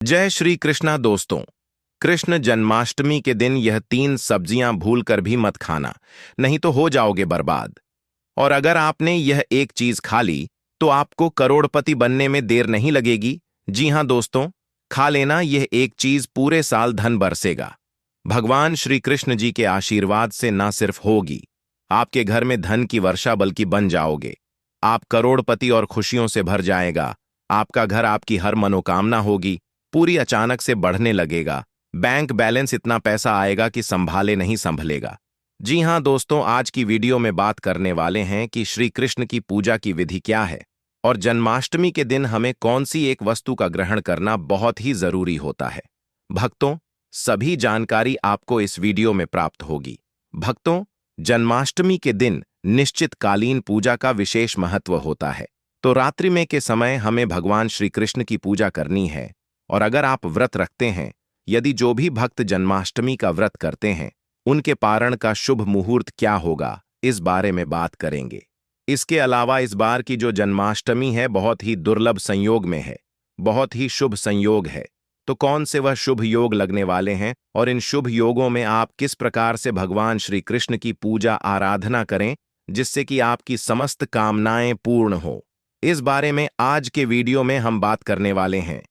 जय श्री कृष्णा दोस्तों। कृष्ण जन्माष्टमी के दिन यह 3 सब्जियां भूलकर भी मत खाना, नहीं तो हो जाओगे बर्बाद। और अगर आपने यह एक चीज खा ली तो आपको करोड़पति बनने में देर नहीं लगेगी। जी हां दोस्तों, खा लेना यह एक चीज पूरे साल धन बरसेगा। भगवान श्री कृष्ण जी के आशीर्वाद से ना सिर्फ होगी आपके घर में धन की वर्षा, बल्कि बन जाओगे आप करोड़पति और खुशियों से भर जाएगा। आपका घर, आपकी हर मनोकामना होगी पूरी, अचानक से बढ़ने लगेगा। बैंक बैलेंस इतना पैसा आएगा कि संभाले नहीं संभलेगा। जी हां दोस्तों, आज की वीडियो में बात करने वाले हैं कि श्री कृष्ण की पूजा की विधि क्या है और जन्माष्टमी के दिन हमें कौन सी एक वस्तु का ग्रहण करना बहुत ही जरूरी होता है। भक्तों, सभी जानकारी आपको इस वीडियो में प्राप्त होगी। भक्तों, जन्माष्टमी के दिन निश्चितकालीन पूजा का विशेष महत्व होता है। तो रात्रि में के समय हमें भगवान श्री कृष्ण की पूजा करनी है। और अगर आप व्रत रखते हैं, यदि जो भी भक्त जन्माष्टमी का व्रत करते हैं, उनके पारण का शुभ मुहूर्त क्या होगा, इस बारे में बात करेंगे। इसके अलावा इस बार की जो जन्माष्टमी है बहुत ही दुर्लभ संयोग में है, बहुत ही शुभ संयोग है। तो कौन से वह शुभ योग लगने वाले हैं और इन शुभ योगों में आप किस प्रकार से भगवान श्री कृष्ण की पूजा आराधना करें जिससे कि आपकी समस्त कामनाएं पूर्ण हो, इस बारे में आज के वीडियो में हम बात करने वाले हैं।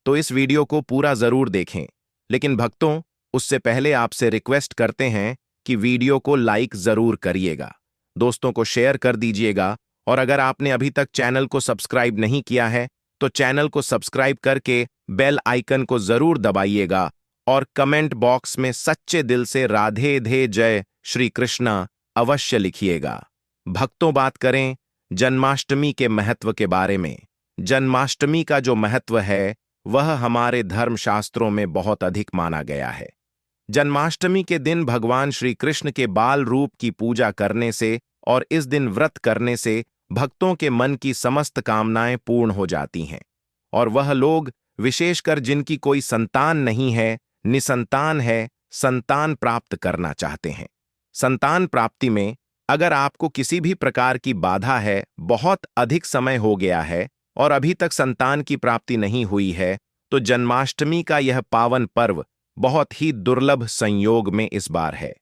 तो इस वीडियो को पूरा जरूर देखें। लेकिन भक्तों, उससे पहले आपसे रिक्वेस्ट करते हैं कि वीडियो को लाइक जरूर करिएगा, दोस्तों को शेयर कर दीजिएगा और अगर आपने अभी तक चैनल को सब्सक्राइब नहीं किया है तो चैनल को सब्सक्राइब करके बेल आइकन को जरूर दबाइएगा और कमेंट बॉक्स में सच्चे दिल से राधे धे जय श्री कृष्णा अवश्य लिखिएगा। भक्तों, बात करें जन्माष्टमी के महत्व के बारे में। जन्माष्टमी का जो महत्व है वह हमारे धर्मशास्त्रों में बहुत अधिक माना गया है। जन्माष्टमी के दिन भगवान श्री कृष्ण के बाल रूप की पूजा करने से और इस दिन व्रत करने से भक्तों के मन की समस्त कामनाएं पूर्ण हो जाती हैं। और वह लोग, विशेषकर जिनकी कोई संतान नहीं है, निसंतान है, संतान प्राप्त करना चाहते हैं। संतान प्राप्ति में अगर आपको किसी भी प्रकार की बाधा है, बहुत अधिक समय हो गया है और अभी तक संतान की प्राप्ति नहीं हुई है, तो जन्माष्टमी का यह पावन पर्व बहुत ही दुर्लभ संयोग में इस बार है।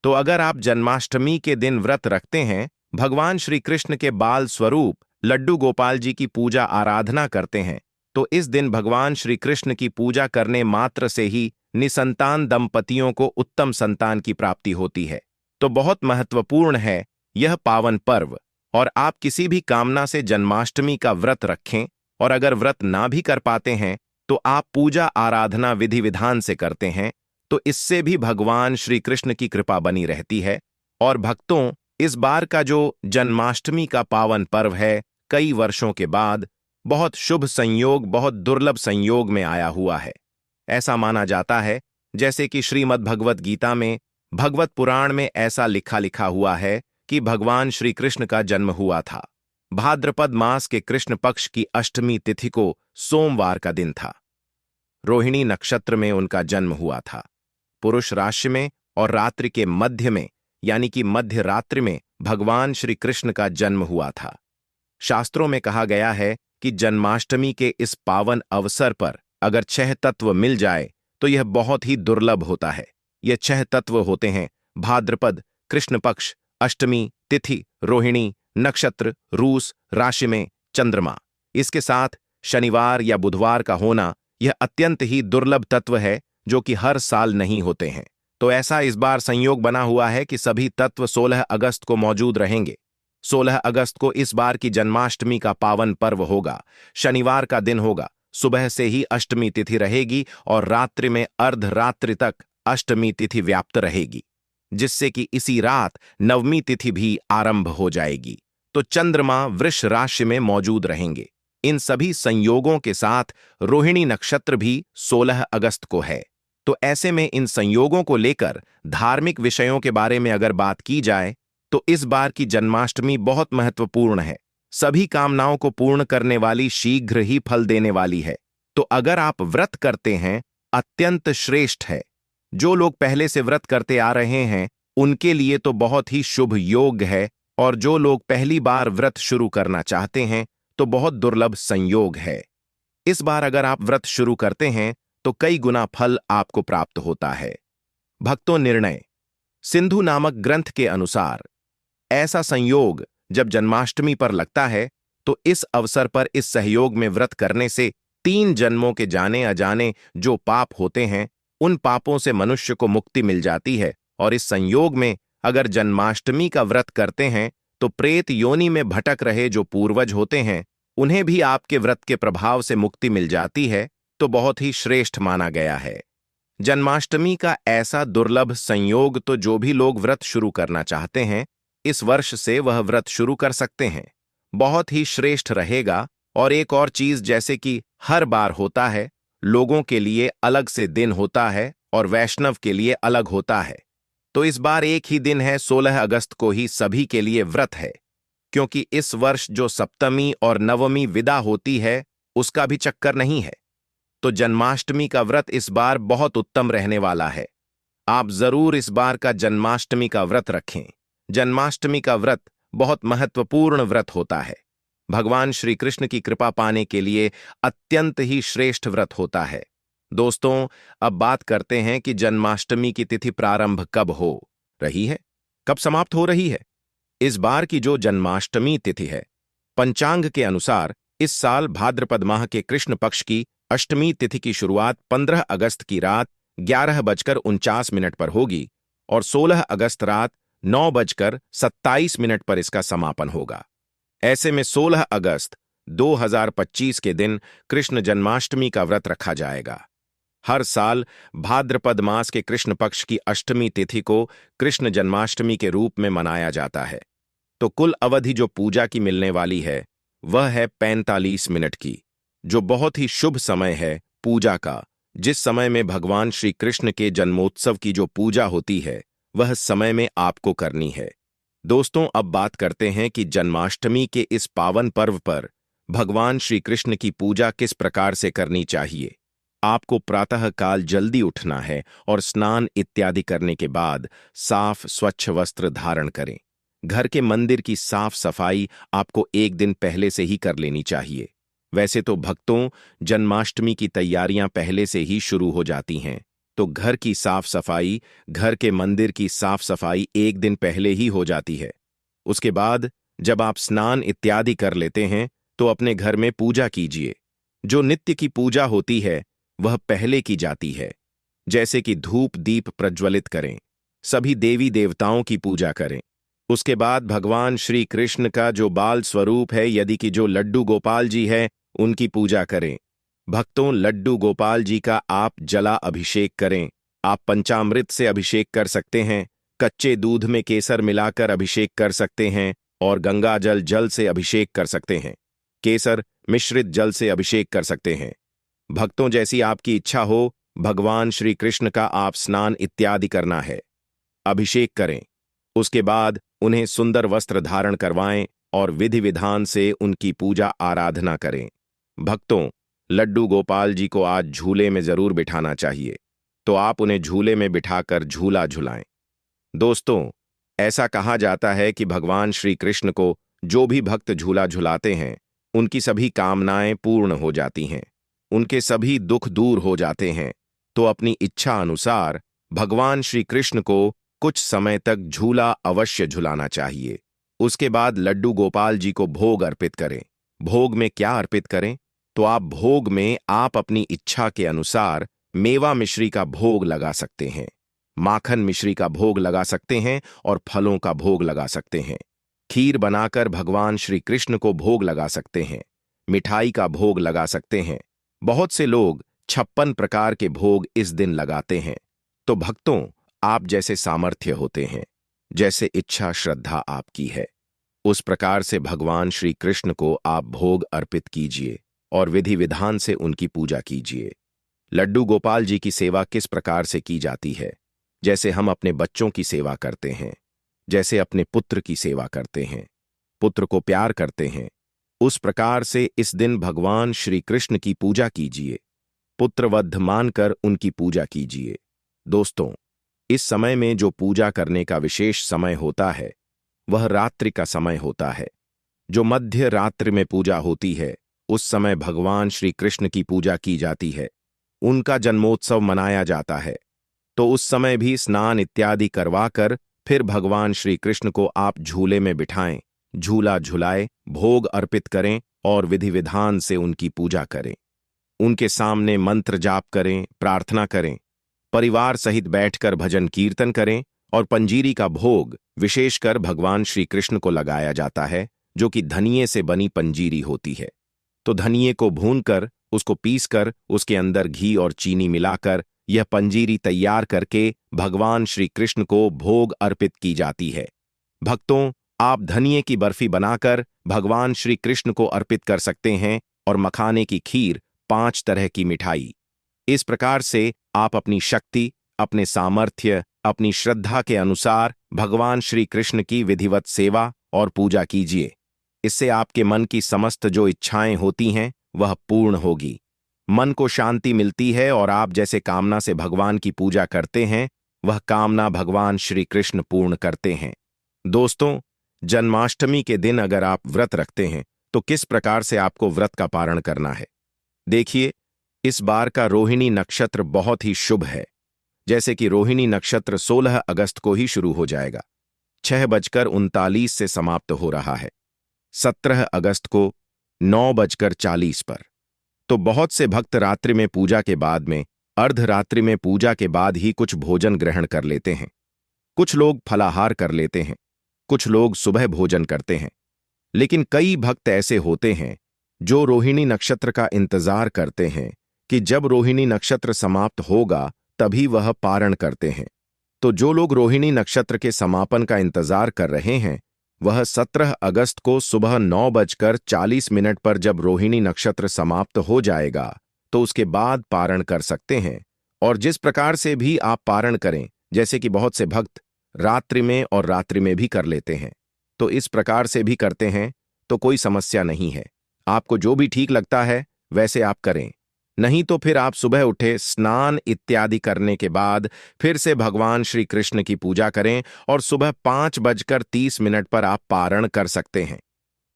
तो अगर आप जन्माष्टमी के दिन व्रत रखते हैं, भगवान श्री कृष्ण के बाल स्वरूप लड्डू गोपाल जी की पूजा आराधना करते हैं, तो इस दिन भगवान श्री कृष्ण की पूजा करने मात्र से ही निसंतान दंपतियों को उत्तम संतान की प्राप्ति होती है। तो बहुत महत्वपूर्ण है यह पावन पर्व। और आप किसी भी कामना से जन्माष्टमी का व्रत रखें और अगर व्रत ना भी कर पाते हैं तो आप पूजा आराधना विधि विधान से करते हैं, तो इससे भी भगवान श्री कृष्ण की कृपा बनी रहती है। और भक्तों, इस बार का जो जन्माष्टमी का पावन पर्व है, कई वर्षों के बाद बहुत शुभ संयोग, बहुत दुर्लभ संयोग में आया हुआ है। ऐसा माना जाता है जैसे कि श्रीमद् भगवत गीता में, भगवत पुराण में ऐसा लिखा हुआ है कि भगवान श्री कृष्ण का जन्म हुआ था। भाद्रपद मास के कृष्ण पक्ष की अष्टमी तिथि को सोमवार का दिन था। रोहिणी नक्षत्र में उनका जन्म हुआ था। पुरुष राशि में और रात्रि के मध्य में, यानी कि मध्य रात्रि में भगवान श्री कृष्ण का जन्म हुआ था। शास्त्रों में कहा गया है कि जन्माष्टमी के इस पावन अवसर पर अगर 6 तत्व मिल जाए तो यह बहुत ही दुर्लभ होता है। ये 6 तत्व होते हैं भाद्रपद, कृष्ण पक्ष, अष्टमी तिथि, रोहिणी नक्षत्र, रूस राशि में चंद्रमा। इसके साथ शनिवार या बुधवार का होना यह अत्यंत ही दुर्लभ तत्व है जो कि हर साल नहीं होते हैं। तो ऐसा इस बार संयोग बना हुआ है कि सभी तत्व 16 अगस्त को मौजूद रहेंगे। 16 अगस्त को इस बार की जन्माष्टमी का पावन पर्व होगा। शनिवार का दिन होगा, सुबह से ही अष्टमी तिथि रहेगी और रात्रि में अर्धरात्रि तक अष्टमी तिथि व्याप्त रहेगी, जिससे कि इसी रात नवमी तिथि भी आरंभ हो जाएगी। तो चंद्रमा वृष राशि में मौजूद रहेंगे। इन सभी संयोगों के साथ रोहिणी नक्षत्र भी 16 अगस्त को है। तो ऐसे में इन संयोगों को लेकर धार्मिक विषयों के बारे में अगर बात की जाए तो इस बार की जन्माष्टमी बहुत महत्वपूर्ण है। सभी कामनाओं को पूर्ण करने वाली, शीघ्र ही फल देने वाली है। तो अगर आप व्रत करते हैं, अत्यंत श्रेष्ठ है। जो लोग पहले से व्रत करते आ रहे हैं उनके लिए तो बहुत ही शुभ योग है, और जो लोग पहली बार व्रत शुरू करना चाहते हैं तो बहुत दुर्लभ संयोग है। इस बार अगर आप व्रत शुरू करते हैं तो कई गुना फल आपको प्राप्त होता है। भक्तों, निर्णय सिंधु नामक ग्रंथ के अनुसार ऐसा संयोग जब जन्माष्टमी पर लगता है तो इस अवसर पर इस सहयोग में व्रत करने से 3 जन्मों के जाने अजाने जो पाप होते हैं उन पापों से मनुष्य को मुक्ति मिल जाती है। और इस संयोग में अगर जन्माष्टमी का व्रत करते हैं तो प्रेत योनि में भटक रहे जो पूर्वज होते हैं उन्हें भी आपके व्रत के प्रभाव से मुक्ति मिल जाती है। तो बहुत ही श्रेष्ठ माना गया है। जन्माष्टमी का ऐसा दुर्लभ संयोग तो जो भी लोग व्रत शुरू करना चाहते हैं इस वर्ष से वह व्रत शुरू कर सकते हैं। बहुत ही श्रेष्ठ रहेगा। और एक और चीज, जैसे कि हर बार होता है, लोगों के लिए अलग से दिन होता है और वैष्णव के लिए अलग होता है। तो इस बार एक ही दिन है, 16 अगस्त को ही सभी के लिए व्रत है। क्योंकि इस वर्ष जो सप्तमी और नवमी विदा होती है उसका भी चक्कर नहीं है। तो जन्माष्टमी का व्रत इस बार बहुत उत्तम रहने वाला है। आप जरूर इस बार का जन्माष्टमी का व्रत रखें। जन्माष्टमी का व्रत बहुत महत्वपूर्ण व्रत होता है। भगवान श्री कृष्ण की कृपा पाने के लिए अत्यंत ही श्रेष्ठ व्रत होता है। दोस्तों, अब बात करते हैं कि जन्माष्टमी की तिथि प्रारंभ कब हो रही है, कब समाप्त हो रही है। इस बार की जो जन्माष्टमी तिथि है, पंचांग के अनुसार इस साल भाद्रपद माह के कृष्ण पक्ष की अष्टमी तिथि की शुरुआत 15 अगस्त की रात 11:49 पर होगी और 16 अगस्त रात 9:27 पर इसका समापन होगा। ऐसे में 16 अगस्त 2025 के दिन कृष्ण जन्माष्टमी का व्रत रखा जाएगा। हर साल भाद्रपद मास के कृष्ण पक्ष की अष्टमी तिथि को कृष्ण जन्माष्टमी के रूप में मनाया जाता है। तो कुल अवधि जो पूजा की मिलने वाली है वह है 45 मिनट की, जो बहुत ही शुभ समय है पूजा का। जिस समय में भगवान श्री कृष्ण के जन्मोत्सव की जो पूजा होती है वह समय में आपको करनी है। दोस्तों, अब बात करते हैं कि जन्माष्टमी के इस पावन पर्व पर भगवान श्री कृष्ण की पूजा किस प्रकार से करनी चाहिए। आपको प्रातः काल जल्दी उठना है और स्नान इत्यादि करने के बाद साफ स्वच्छ वस्त्र धारण करें। घर के मंदिर की साफ सफाई आपको एक दिन पहले से ही कर लेनी चाहिए। वैसे तो भक्तों, जन्माष्टमी की तैयारियां पहले से ही शुरू हो जाती हैं, तो घर की साफ सफाई, घर के मंदिर की साफ सफाई एक दिन पहले ही हो जाती है। उसके बाद जब आप स्नान इत्यादि कर लेते हैं तो अपने घर में पूजा कीजिए। जो नित्य की पूजा होती है वह पहले की जाती है, जैसे कि धूप दीप प्रज्वलित करें, सभी देवी देवताओं की पूजा करें। उसके बाद भगवान श्री कृष्ण का जो बाल स्वरूप है, यदि कि जो लड्डू गोपाल जी है, उनकी पूजा करें। भक्तों, लड्डू गोपाल जी का आप जला अभिषेक करें। आप पंचामृत से अभिषेक कर सकते हैं, कच्चे दूध में केसर मिलाकर अभिषेक कर सकते हैं और गंगा जल से अभिषेक कर सकते हैं। केसर मिश्रित जल से अभिषेक कर सकते हैं। भक्तों, जैसी आपकी इच्छा हो, भगवान श्री कृष्ण का आप स्नान इत्यादि करना है, अभिषेक करें। उसके बाद उन्हें सुंदर वस्त्र धारण करवाएं और विधि विधान से उनकी पूजा आराधना करें। भक्तों, लड्डू गोपाल जी को आज झूले में जरूर बिठाना चाहिए, तो आप उन्हें झूले में बिठाकर झूला झुलाएं। दोस्तों, ऐसा कहा जाता है कि भगवान श्री कृष्ण को जो भी भक्त झूला झुलाते हैं उनकी सभी कामनाएं पूर्ण हो जाती हैं, उनके सभी दुख दूर हो जाते हैं। तो अपनी इच्छा अनुसार भगवान श्री कृष्ण को कुछ समय तक झूला अवश्य झुलाना चाहिए। उसके बाद लड्डू गोपाल जी को भोग अर्पित करें। भोग में क्या अर्पित करें? तो आप भोग में आप अपनी इच्छा के अनुसार मेवा मिश्री का भोग लगा सकते हैं, माखन मिश्री का भोग लगा सकते हैं और फलों का भोग लगा सकते हैं। खीर बनाकर भगवान श्री कृष्ण को भोग लगा सकते हैं, मिठाई का भोग लगा सकते हैं। बहुत से लोग 56 प्रकार के भोग इस दिन लगाते हैं। तो भक्तों, आप जैसे सामर्थ्य होते हैं, जैसे इच्छा श्रद्धा आपकी है, उस प्रकार से भगवान श्री कृष्ण को आप भोग अर्पित कीजिए और विधि विधान से उनकी पूजा कीजिए। लड्डू गोपाल जी की सेवा किस प्रकार से की जाती है? जैसे हम अपने बच्चों की सेवा करते हैं, जैसे अपने पुत्र की सेवा करते हैं, पुत्र को प्यार करते हैं, उस प्रकार से इस दिन भगवान श्री कृष्ण की पूजा कीजिए। पुत्रवध मानकर उनकी पूजा कीजिए। दोस्तों, इस समय में जो पूजा करने का विशेष समय होता है वह रात्रि का समय होता है। जो मध्य रात्रि में पूजा होती है उस समय भगवान श्री कृष्ण की पूजा की जाती है, उनका जन्मोत्सव मनाया जाता है। तो उस समय भी स्नान इत्यादि करवाकर फिर भगवान श्री कृष्ण को आप झूले में बिठाएं, झूला झुलाए, भोग अर्पित करें और विधि विधान से उनकी पूजा करें। उनके सामने मंत्र जाप करें, प्रार्थना करें, परिवार सहित बैठकर भजन कीर्तन करें और पंजीरी का भोग विशेषकर भगवान श्री कृष्ण को लगाया जाता है, जो कि धनिये से बनी पंजीरी होती है। तो धनिये को भूनकर, उसको पीसकर, उसके अंदर घी और चीनी मिलाकर यह पंजीरी तैयार करके भगवान श्री कृष्ण को भोग अर्पित की जाती है। भक्तों, आप धनिये की बर्फी बनाकर भगवान श्री कृष्ण को अर्पित कर सकते हैं और मखाने की खीर, 5 तरह की मिठाई। इस प्रकार से आप अपनी शक्ति, अपने सामर्थ्य, अपनी श्रद्धा के अनुसार भगवान श्री कृष्ण की विधिवत सेवा और पूजा कीजिए। इससे आपके मन की समस्त जो इच्छाएं होती हैं वह पूर्ण होगी, मन को शांति मिलती है और आप जैसे कामना से भगवान की पूजा करते हैं वह कामना भगवान श्री कृष्ण पूर्ण करते हैं। दोस्तों, जन्माष्टमी के दिन अगर आप व्रत रखते हैं तो किस प्रकार से आपको व्रत का पारण करना है। देखिए, इस बार का रोहिणी नक्षत्र बहुत ही शुभ है। जैसे कि रोहिणी नक्षत्र 16 अगस्त को ही शुरू हो जाएगा, 6:39 से समाप्त हो रहा है, 17 अगस्त को 9:40 पर। तो बहुत से भक्त रात्रि में पूजा के बाद में, अर्धरात्रि में पूजा के बाद ही कुछ भोजन ग्रहण कर लेते हैं। कुछ लोग फलाहार कर लेते हैं, कुछ लोग सुबह भोजन करते हैं। लेकिन कई भक्त ऐसे होते हैं जो रोहिणी नक्षत्र का इंतजार करते हैं कि जब रोहिणी नक्षत्र समाप्त होगा तभी वह पारण करते हैं। तो जो लोग रोहिणी नक्षत्र के समापन का इंतजार कर रहे हैं वह 17 अगस्त को सुबह 9:40 पर जब रोहिणी नक्षत्र समाप्त हो जाएगा तो उसके बाद पारण कर सकते हैं। और जिस प्रकार से भी आप पारण करें, जैसे कि बहुत से भक्त रात्रि में और रात्रि में भी कर लेते हैं, तो इस प्रकार से भी करते हैं तो कोई समस्या नहीं है। आपको जो भी ठीक लगता है वैसे आप करें। नहीं तो फिर आप सुबह उठे, स्नान इत्यादि करने के बाद फिर से भगवान श्री कृष्ण की पूजा करें और सुबह 5:30 पर आप पारण कर सकते हैं।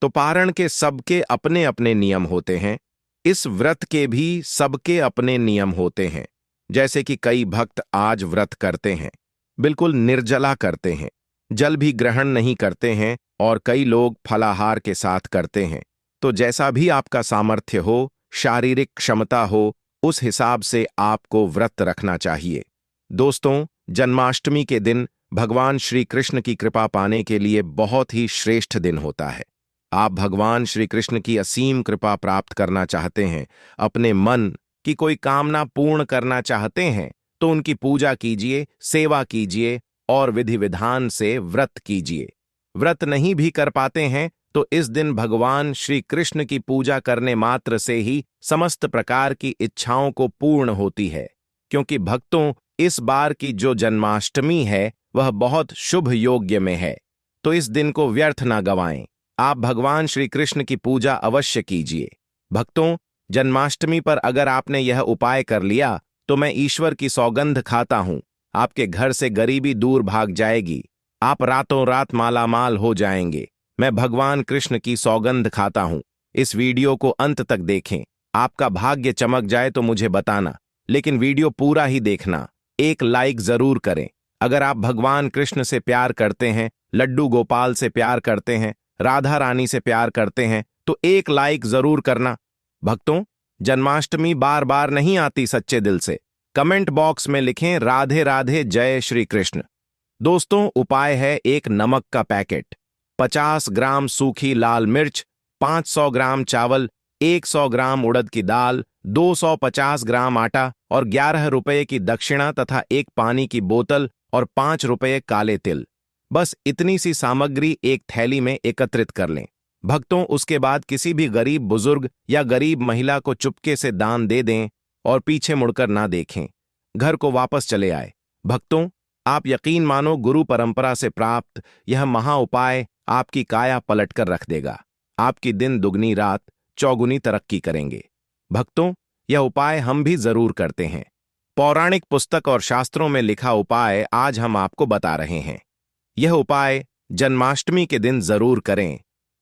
तो पारण के सबके अपने अपने नियम होते हैं, इस व्रत के भी सबके अपने नियम होते हैं। जैसे कि कई भक्त आज व्रत करते हैं, बिल्कुल निर्जला करते हैं, जल भी ग्रहण नहीं करते हैं, और कई लोग फलाहार के साथ करते हैं। तो जैसा भी आपका सामर्थ्य हो, शारीरिक क्षमता हो, उस हिसाब से आपको व्रत रखना चाहिए। दोस्तों, जन्माष्टमी के दिन भगवान श्री कृष्ण की कृपा पाने के लिए बहुत ही श्रेष्ठ दिन होता है। आप भगवान श्री कृष्ण की असीम कृपा प्राप्त करना चाहते हैं, अपने मन की कोई कामना पूर्ण करना चाहते हैं, तो उनकी पूजा कीजिए, सेवा कीजिए और विधि विधान से व्रत कीजिए। व्रत नहीं भी कर पाते हैं तो इस दिन भगवान श्री कृष्ण की पूजा करने मात्र से ही समस्त प्रकार की इच्छाओं को पूर्ण होती है। क्योंकि भक्तों, इस बार की जो जन्माष्टमी है वह बहुत शुभ योग्य में है, तो इस दिन को व्यर्थ ना गवाएं। आप भगवान श्री कृष्ण की पूजा अवश्य कीजिए। भक्तों, जन्माष्टमी पर अगर आपने यह उपाय कर लिया तो मैं ईश्वर की सौगंध खाता हूं, आपके घर से गरीबी दूर भाग जाएगी, आप रातों रात मालामाल हो जाएंगे। मैं भगवान कृष्ण की सौगंध खाता हूं। इस वीडियो को अंत तक देखें, आपका भाग्य चमक जाए तो मुझे बताना, लेकिन वीडियो पूरा ही देखना। एक लाइक जरूर करें। अगर आप भगवान कृष्ण से प्यार करते हैं, लड्डू गोपाल से प्यार करते हैं, राधा रानी से प्यार करते हैं, तो एक लाइक जरूर करना। भक्तों, जन्माष्टमी बार बार नहीं आती सच्चे दिल से। कमेंट बॉक्स में लिखें राधे राधे जय श्री कृष्ण। दोस्तों, उपाय है एक नमक का पैकेट, 50 ग्राम सूखी लाल मिर्च, 500 ग्राम चावल, 100 ग्राम उड़द की दाल, 250 ग्राम आटा और 11 रुपये की दक्षिणा तथा एक पानी की बोतल और 5 रुपये काले तिल। बस इतनी सी सामग्री एक थैली में एकत्रित कर लें। भक्तों, उसके बाद किसी भी गरीब बुजुर्ग या गरीब महिला को चुपके से दान दे दें और पीछे मुड़कर ना देखें, घर को वापस चले आए। भक्तों, आप यकीन मानो, गुरु परंपरा से प्राप्त यह महा उपाय आपकी काया पलटकर रख देगा। आपकी दिन दुगनी रात चौगुनी तरक्की करेंगे। भक्तों, यह उपाय हम भी जरूर करते हैं। पौराणिक पुस्तक और शास्त्रों में लिखा उपाय आज हम आपको बता रहे हैं। यह उपाय जन्माष्टमी के दिन जरूर करें।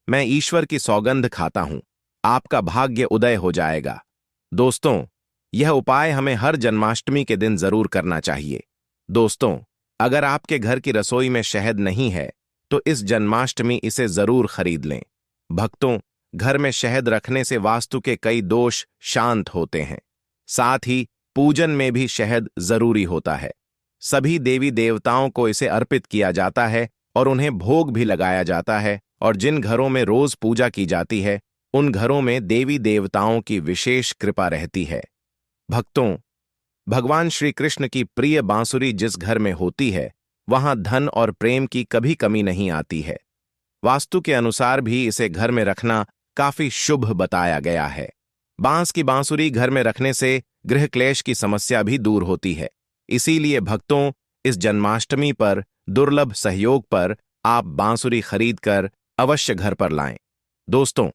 मैं ईश्वर की सौगंध खाता हूं, आपका भाग्य उदय हो जाएगा। दोस्तों, यह उपाय हमें हर जन्माष्टमी के दिन जरूर करना चाहिए। दोस्तों, अगर आपके घर की रसोई में शहद नहीं है तो इस जन्माष्टमी इसे जरूर खरीद लें। भक्तों, घर में शहद रखने से वास्तु के कई दोष शांत होते हैं। साथ ही पूजन में भी शहद जरूरी होता है। सभी देवी देवताओं को इसे अर्पित किया जाता है और उन्हें भोग भी लगाया जाता है, और जिन घरों में रोज पूजा की जाती है उन घरों में देवी देवताओं की विशेष कृपा रहती है। भक्तों, भगवान श्री कृष्ण की प्रिय बांसुरी जिस घर में होती है वहां धन और प्रेम की कभी कमी नहीं आती है। वास्तु के अनुसार भी इसे घर में रखना काफी शुभ बताया गया है। बांस की बांसुरी घर में रखने से गृह क्लेश की समस्या भी दूर होती है। इसीलिए भक्तों, इस जन्माष्टमी पर दुर्लभ सहयोग पर आप बांसुरी खरीदकर अवश्य घर पर लाएं। दोस्तों,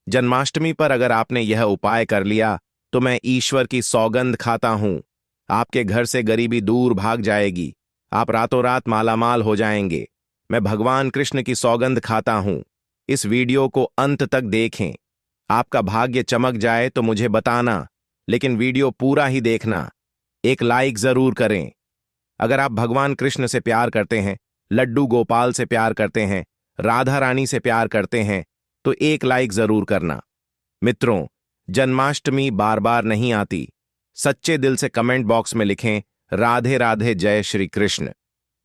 जन्माष्टमी पर अगर आपने यह उपाय कर लिया तो मैं ईश्वर की सौगंध खाता हूं, आपके घर से गरीबी दूर भाग जाएगी, आप रातों रात मालामाल हो जाएंगे। मैं भगवान कृष्ण की सौगंध खाता हूं। इस वीडियो को अंत तक देखें। आपका भाग्य चमक जाए तो मुझे बताना, लेकिन वीडियो पूरा ही देखना। एक लाइक जरूर करें। अगर आप भगवान कृष्ण से प्यार करते हैं, लड्डू गोपाल से प्यार करते हैं, राधा रानी से प्यार करते हैं तो एक लाइक जरूर करना। मित्रों, जन्माष्टमी बार बार नहीं आती। सच्चे दिल से कमेंट बॉक्स में लिखें राधे राधे जय श्री कृष्ण।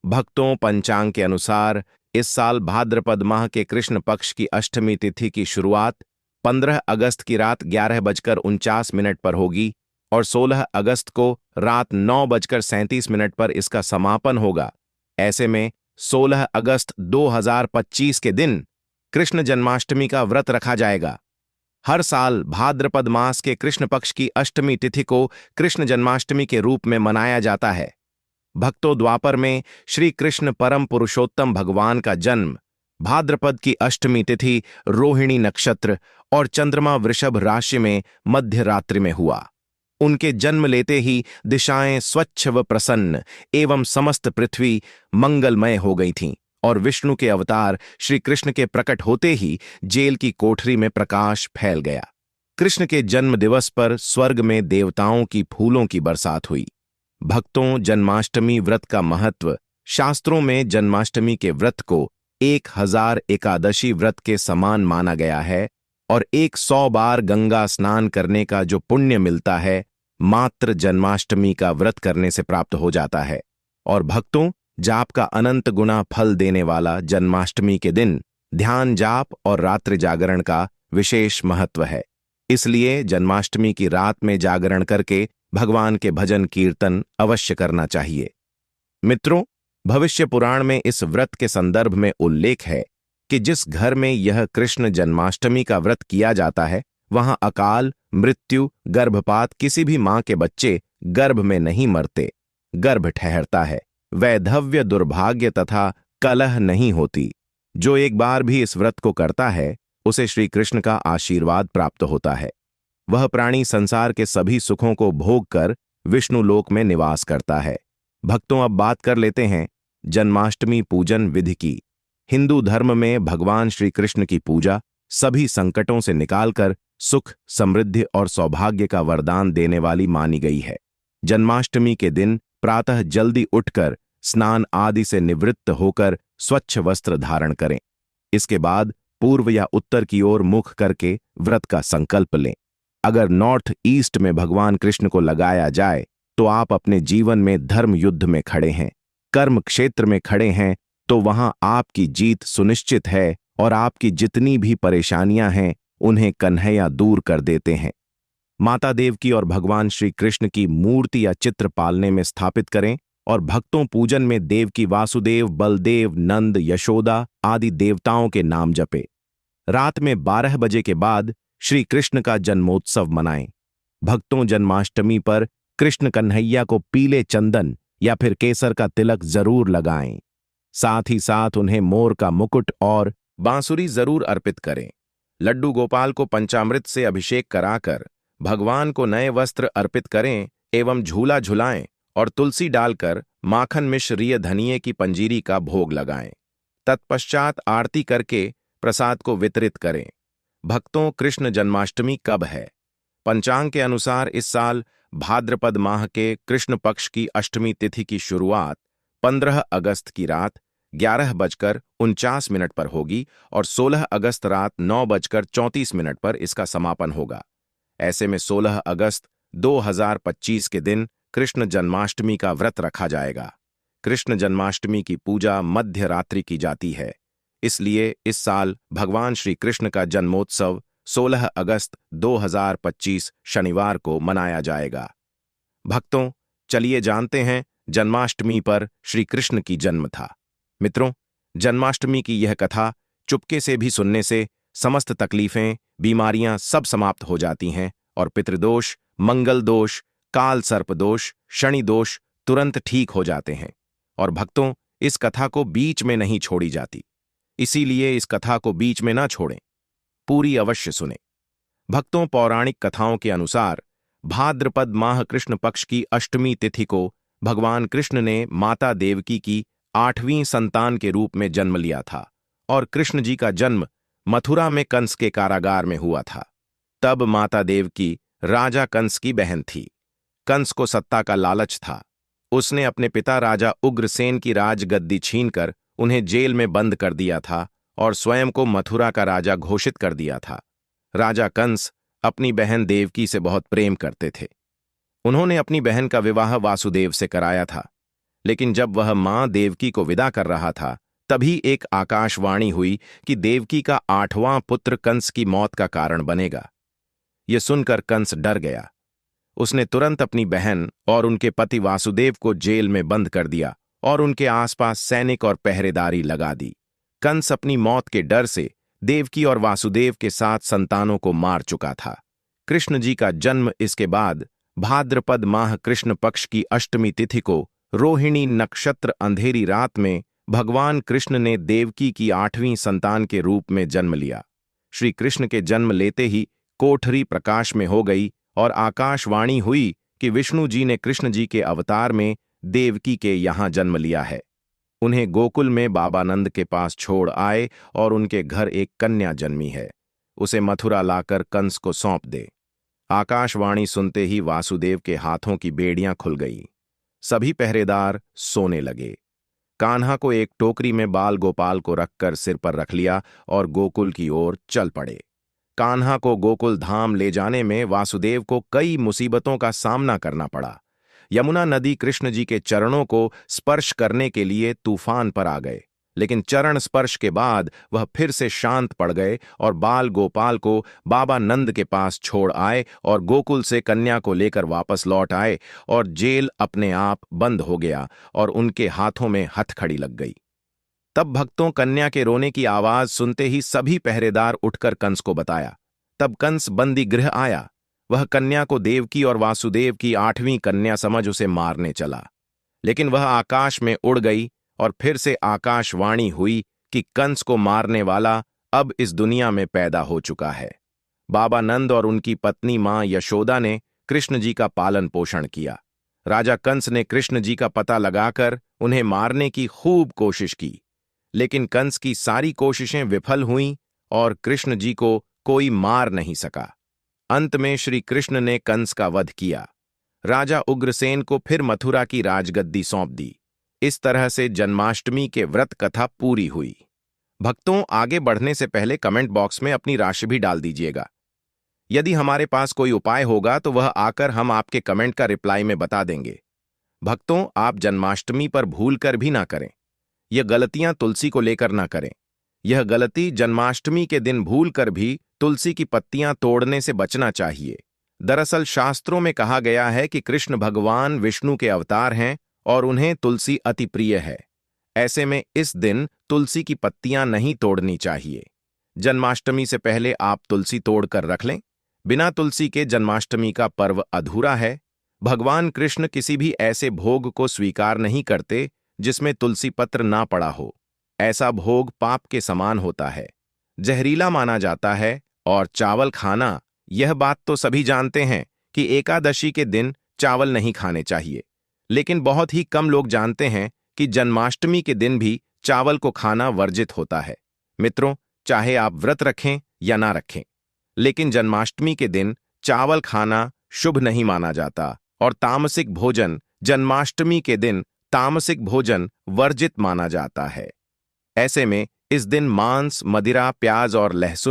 भक्तों, पंचांग के अनुसार इस साल भाद्रपद माह के कृष्ण पक्ष की अष्टमी तिथि की शुरुआत 15 अगस्त की रात 11:49 पर होगी और 16 अगस्त को रात 9:37 पर इसका समापन होगा। ऐसे में 16 अगस्त 2025 के दिन कृष्ण जन्माष्टमी का व्रत रखा जाएगा। हर साल भाद्रपद मास के कृष्ण पक्ष की अष्टमी तिथि को कृष्ण जन्माष्टमी के रूप में मनाया जाता है। भक्तों, द्वापर में श्री कृष्ण परम पुरुषोत्तम भगवान का जन्म भाद्रपद की अष्टमी तिथि रोहिणी नक्षत्र और चंद्रमा वृषभ राशि में मध्य रात्रि में हुआ। उनके जन्म लेते ही दिशाएं स्वच्छ व प्रसन्न एवं समस्त पृथ्वी मंगलमय हो गई थीं और विष्णु के अवतार श्री कृष्ण के प्रकट होते ही जेल की कोठरी में प्रकाश फैल गया। कृष्ण के जन्म दिवस पर स्वर्ग में देवताओं की फूलों की बरसात हुई। भक्तों, जन्माष्टमी व्रत का महत्व। शास्त्रों में जन्माष्टमी के व्रत को 1000 एकादशी व्रत के समान माना गया है और 100 बार गंगा स्नान करने का जो पुण्य मिलता है मात्र जन्माष्टमी का व्रत करने से प्राप्त हो जाता है। और भक्तों, जाप का अनंत गुना फल देने वाला जन्माष्टमी के दिन ध्यान जाप और रात्रि जागरण का विशेष महत्व है। इसलिए जन्माष्टमी की रात में जागरण करके भगवान के भजन कीर्तन अवश्य करना चाहिए। मित्रों, भविष्य पुराण में इस व्रत के संदर्भ में उल्लेख है कि जिस घर में यह कृष्ण जन्माष्टमी का व्रत किया जाता है वहां अकाल मृत्यु गर्भपात किसी भी मां के बच्चे गर्भ में नहीं मरते, गर्भ ठहरता है, वैधव्य दुर्भाग्य तथा कलह नहीं होती। जो एक बार भी इस व्रत को करता है उसे श्री कृष्ण का आशीर्वाद प्राप्त होता है। वह प्राणी संसार के सभी सुखों को भोग कर विष्णु लोक में निवास करता है। भक्तों, अब बात कर लेते हैं जन्माष्टमी पूजन विधि की। हिंदू धर्म में भगवान श्री कृष्ण की पूजा सभी संकटों से निकालकर सुख, समृद्धि और सौभाग्य का वरदान देने वाली मानी गई है। जन्माष्टमी के दिन प्रातः जल्दी उठकर स्नान आदि से निवृत्त होकर स्वच्छ वस्त्र धारण करें। इसके बाद पूर्व या उत्तर की ओर मुख करके व्रत का संकल्प लें। अगर नॉर्थ ईस्ट में भगवान कृष्ण को लगाया जाए तो आप अपने जीवन में धर्म युद्ध में खड़े हैं, कर्म क्षेत्र में खड़े हैं, तो वहां आपकी जीत सुनिश्चित है और आपकी जितनी भी परेशानियां हैं उन्हें कन्हैया दूर कर देते हैं। माता देव की और भगवान श्री कृष्ण की मूर्ति या चित्र पालने में स्थापित करें और भक्तों, पूजन में देव की वासुदेव, बलदेव, नंद, यशोदा आदि देवताओं के नाम जपे। रात में 12 बजे के बाद श्री कृष्ण का जन्मोत्सव मनाएं। भक्तों, जन्माष्टमी पर कृष्ण कन्हैया को पीले चंदन या फिर केसर का तिलक जरूर लगाएं। साथ ही साथ उन्हें मोर का मुकुट और बांसुरी जरूर अर्पित करें। लड्डू गोपाल को पंचामृत से अभिषेक कराकर भगवान को नए वस्त्र अर्पित करें एवं झूला झुलाएं और तुलसी डालकर माखन मिश्रिय धनिये की पंजीरी का भोग लगाएं। तत्पश्चात आरती करके प्रसाद को वितरित करें। भक्तों, कृष्ण जन्माष्टमी कब है? पंचांग के अनुसार इस साल भाद्रपद माह के कृष्ण पक्ष की अष्टमी तिथि की शुरुआत 15 अगस्त की रात 11:49 पर होगी और 16 अगस्त रात 9:34 पर इसका समापन होगा। ऐसे में 16 अगस्त 2025 के दिन कृष्ण जन्माष्टमी का व्रत रखा जाएगा। कृष्ण जन्माष्टमी की पूजा मध्य रात्रि की जाती है, इसलिए इस साल भगवान श्री कृष्ण का जन्मोत्सव 16 अगस्त 2025 शनिवार को मनाया जाएगा। भक्तों, चलिए जानते हैं जन्माष्टमी पर श्री कृष्ण की जन्म था। मित्रों, जन्माष्टमी की यह कथा चुपके से भी सुनने से समस्त तकलीफें, बीमारियां सब समाप्त हो जाती हैं और पितृदोष, मंगल दोष, काल सर्प दोष, शनि दोष तुरंत ठीक हो जाते हैं। और भक्तों, इस कथा को बीच में नहीं छोड़ी जाती, इसीलिए इस कथा को बीच में ना छोड़ें, पूरी अवश्य सुने। भक्तों, पौराणिक कथाओं के अनुसार भाद्रपद माह कृष्ण पक्ष की अष्टमी तिथि को भगवान कृष्ण ने माता देवकी की 8वीं संतान के रूप में जन्म लिया था और कृष्ण जी का जन्म मथुरा में कंस के कारागार में हुआ था। तब माता देवकी राजा कंस की बहन थी। कंस को सत्ता का लालच था। उसने अपने पिता राजा उग्रसेन की राजगद्दी छीनकर उन्हें जेल में बंद कर दिया था और स्वयं को मथुरा का राजा घोषित कर दिया था। राजा कंस अपनी बहन देवकी से बहुत प्रेम करते थे। उन्होंने अपनी बहन का विवाह वासुदेव से कराया था, लेकिन जब वह मां देवकी को विदा कर रहा था, तभी एक आकाशवाणी हुई कि देवकी का 8वां पुत्र कंस की मौत का कारण बनेगा। यह सुनकर कंस डर गया। उसने तुरंत अपनी बहन और उनके पति वासुदेव को जेल में बंद कर दिया और उनके आसपास सैनिक और पहरेदारी लगा दी। कंस अपनी मौत के डर से देवकी और वासुदेव के 7 संतानों को मार चुका था। कृष्ण जी का जन्म इसके बाद भाद्रपद माह कृष्ण पक्ष की अष्टमी तिथि को रोहिणी नक्षत्र अंधेरी रात में भगवान कृष्ण ने देवकी की 8वीं संतान के रूप में जन्म लिया। श्री कृष्ण के जन्म लेते ही कोठरी प्रकाश में हो गई और आकाशवाणी हुई कि विष्णु जी ने कृष्ण जी के अवतार में देवकी के यहाँ जन्म लिया है। उन्हें गोकुल में बाबानंद के पास छोड़ आए और उनके घर एक कन्या जन्मी है, उसे मथुरा लाकर कंस को सौंप दे। आकाशवाणी सुनते ही वासुदेव के हाथों की बेड़ियां खुल गई। सभी पहरेदार सोने लगे। कान्हा को एक टोकरी में बाल गोपाल को रखकर सिर पर रख लिया और गोकुल की ओर चल पड़े। कान्हा को गोकुल धाम ले जाने में वासुदेव को कई मुसीबतों का सामना करना पड़ा। यमुना नदी कृष्ण जी के चरणों को स्पर्श करने के लिए तूफान पर आ गए, लेकिन चरण स्पर्श के बाद वह फिर से शांत पड़ गए और बाल गोपाल को बाबा नंद के पास छोड़ आए और गोकुल से कन्या को लेकर वापस लौट आए और जेल अपने आप बंद हो गया और उनके हाथों में हथकड़ी लग गई। तब भक्तों, कन्या के रोने की आवाज सुनते ही सभी पहरेदार उठकर कंस को बताया। तब कंस बंदी गृह आया। वह कन्या को देवकी और वासुदेव की 8वीं कन्या समझ उसे मारने चला, लेकिन वह आकाश में उड़ गई और फिर से आकाशवाणी हुई कि कंस को मारने वाला अब इस दुनिया में पैदा हो चुका है। बाबा नंद और उनकी पत्नी मां यशोदा ने कृष्ण जी का पालन पोषण किया। राजा कंस ने कृष्ण जी का पता लगाकर उन्हें मारने की खूब कोशिश की, लेकिन कंस की सारी कोशिशें विफल हुईं और कृष्ण जी को कोई मार नहीं सका। अंत में श्री कृष्ण ने कंस का वध किया। राजा उग्रसेन को फिर मथुरा की राजगद्दी सौंप दी। इस तरह से जन्माष्टमी के व्रत कथा पूरी हुई। भक्तों, आगे बढ़ने से पहले कमेंट बॉक्स में अपनी राशि भी डाल दीजिएगा। यदि हमारे पास कोई उपाय होगा तो वह आकर हम आपके कमेंट का रिप्लाई में बता देंगे। भक्तों, आप जन्माष्टमी पर भूल कर भी ना करें। यह गलतियां तुलसी को लेकर ना करें। यह गलती जन्माष्टमी के दिन भूल कर भी तुलसी की पत्तियां तोड़ने से बचना चाहिए। दरअसल शास्त्रों में कहा गया है कि कृष्ण भगवान विष्णु के अवतार हैं और उन्हें तुलसी अति प्रिय है। ऐसे में इस दिन तुलसी की पत्तियां नहीं तोड़नी चाहिए। जन्माष्टमी से पहले आप तुलसी तोड़कर रख लें। बिना तुलसी के जन्माष्टमी का पर्व अधूरा है। भगवान कृष्ण किसी भी ऐसे भोग को स्वीकार नहीं करते जिसमें तुलसी पत्र ना पड़ा हो। ऐसा भोग पाप के समान होता है, जहरीला माना जाता है और चावल खाना, यह बात तो सभी जानते हैं कि एकादशी के दिन चावल नहीं खाने चाहिए, लेकिन बहुत ही कम लोग जानते हैं कि जन्माष्टमी के दिन भी चावल को खाना वर्जित होता है। मित्रों, चाहे आप व्रत रखें या ना रखें, लेकिन जन्माष्टमी के दिन चावल खाना शुभ नहीं माना जाता और तामसिक भोजन जन्माष्टमी के दिन तामसिक भोजन वर्जित माना जाता है। ऐसे में इस दिन मांस, मदिरा, प्याज और लहसुन